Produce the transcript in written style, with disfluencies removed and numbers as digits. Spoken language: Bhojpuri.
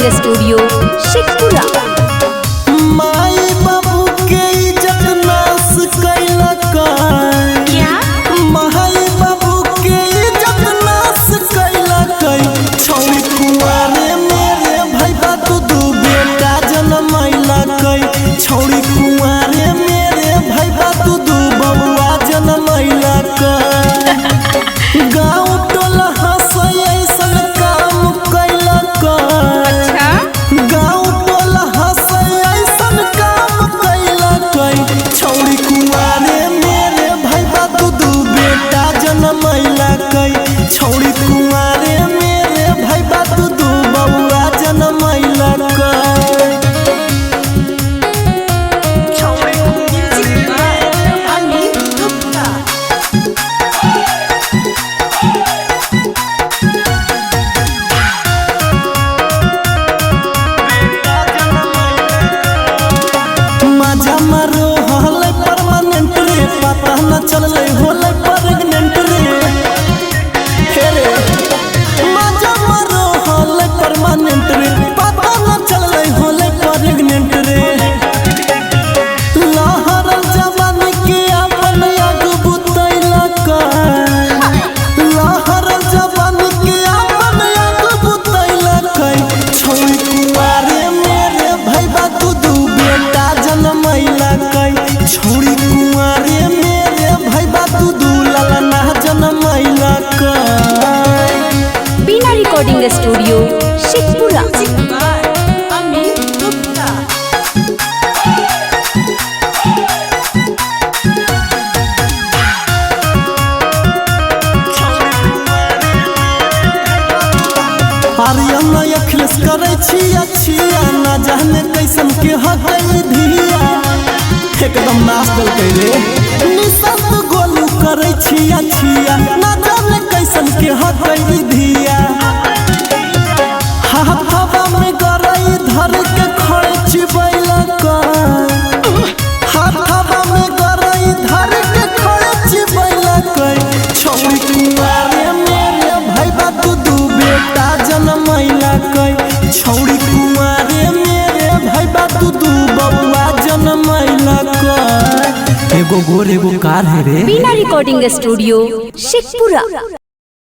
Recording studio Sheikhpura. माई बाबू के इज्जत नाश कैलक। क्या? माई बाबू के इज्जत नाश कैलक। छौरी कुंवारे मेरे भैया दू बेटा जनमैलक। छौरी कुंवारे मेरे भैया दू बबुआ जनमैलक। गाँव टोला हंसे ऐसन काम कैलक। अच्छा? गाँव टोला हंसे ऐसन काम कैलक। छौरी कुंवारे मेरे भैया दू बेटा जनमैलक। छौरी कुंवारे मेरे भैया दू बबुआ जनमैलक। मजा मारो हले परमानेंट रे, पता न चलले होले प्रेग्नेंट रे। हे रे मजा मारो हले परमानेंट रे, पता न चलले होले प्रेग्नेंट रे। लहर जवान के अपन आग बुतैलक। लहर जवान के अपन आग बुतैलक। छौरी कुंवारे मेरे भैया दू बेटा जनमैलक। छौरी कुंवारे मेरे भैया दू ललना जनमैलक। बीना रिकॉर्डिंग स्टूडियो शेखपुरा। आर्यन अखिलेश करे छिया ना जाने कैसन के हकई धिया। एकदम नाच देलकै रे। निशंत गोलू करे छिया ना जाने कैसन के हकई धिया। हाथवा में गरई धर के खर्च बैलक। हाथवा में गरई धर के खर्च बैलक। छौरी कुंवारे मेरे भैया दू बेटा जनमैलक। छौरी कुंवारे मेरे भैया दू बबुआ जनमैलक। एगो गोर एगो कार है रे। बीना रिकॉर्डिंग स्टूडियो शेखपुरा।